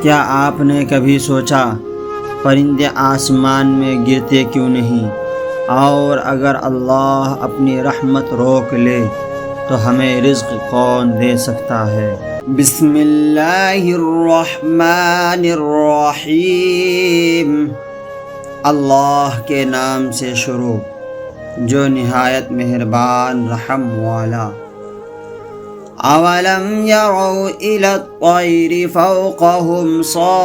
کیا آپ نے کبھی سوچا پرندے آسمان میں گرتے کیوں نہیں؟ اور اگر اللہ اپنی رحمت روک لے تو ہمیں رزق کون دے سکتا ہے؟ بسم اللہ الرحمن الرحیم۔ اللہ کے نام سے شروع جو نہایت مہربان رحم والا۔ اولم يروا الى الطير فوقهم صافات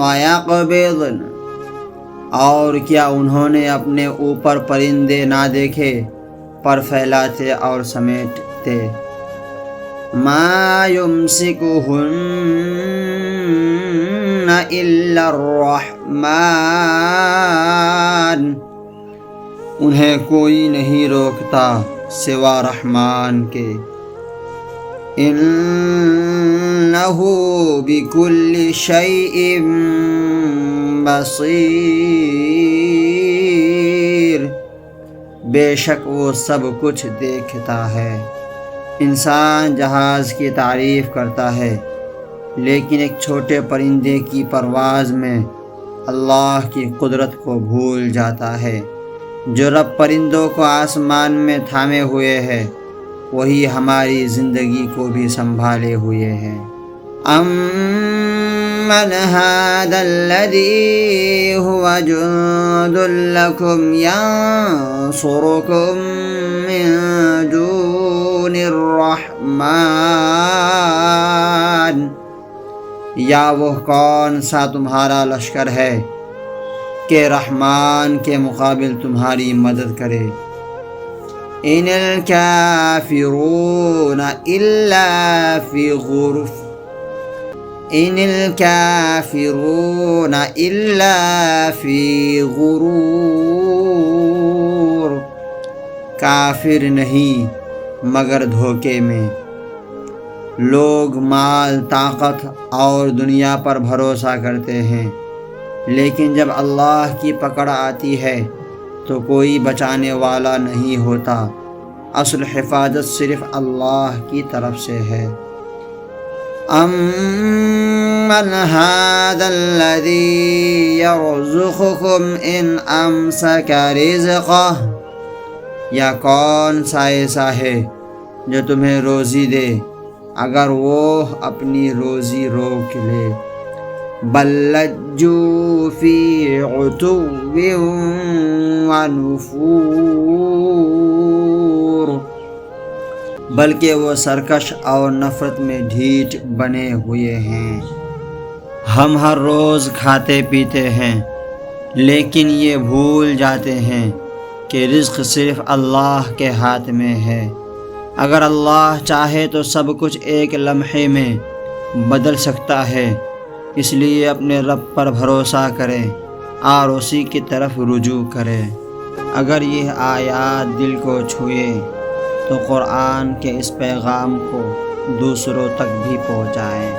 ويقبضن، اور کیا انہوں نے اپنے اوپر پرندے نہ دیکھے پر پھیلاتے اور سمیٹتے؟ ما يمسكهن الا الرحمن، انہیں کوئی نہیں روکتا سوا رحمان کے۔ انہ بکل شیء بصیر، بے شک وہ سب کچھ دیکھتا ہے۔ انسان جہاز کی تعریف کرتا ہے لیکن ایک چھوٹے پرندے کی پرواز میں اللہ کی قدرت کو بھول جاتا ہے۔ جو رب پرندوں کو آسمان میں تھامے ہوئے ہے وہی ہماری زندگی کو بھی سنبھالے ہوئے ہے۔ امن ھذا الذی ھو جند لکم ینصرکم من دون الرحمن، یا وہ کون سا تمہارا لشکر ہے کہ رحمان کے مقابل تمہاری مدد کرے؟ ان الکافرون الا فی غرور، ان الکافرون الا فی غرور، کافر نہیں مگر دھوکے میں۔ لوگ مال، طاقت اور دنیا پر بھروسہ کرتے ہیں لیکن جب اللہ کی پکڑ آتی ہے تو کوئی بچانے والا نہیں ہوتا۔ اصل حفاظت صرف اللہ کی طرف سے ہے۔ امن ھذا الذی یرزقکم ان امسک رزقہ، یا کون سا ایسا ہے جو تمہیں روزی دے اگر وہ اپنی روزی روک لے؟ بل لجوا فی عتو ونفور، بلکہ وہ سرکش اور نفرت میں ڈھیٹ بنے ہوئے ہیں۔ ہم ہر روز کھاتے پیتے ہیں لیکن یہ بھول جاتے ہیں کہ رزق صرف اللہ کے ہاتھ میں ہے۔ اگر اللہ چاہے تو سب کچھ ایک لمحے میں بدل سکتا ہے، اس لیے اپنے رب پر بھروسہ کریں اور اسی کی طرف رجوع کریں۔ اگر یہ آیات دل کو چھوئے تو قرآن کے اس پیغام کو دوسروں تک بھی پہنچائیں۔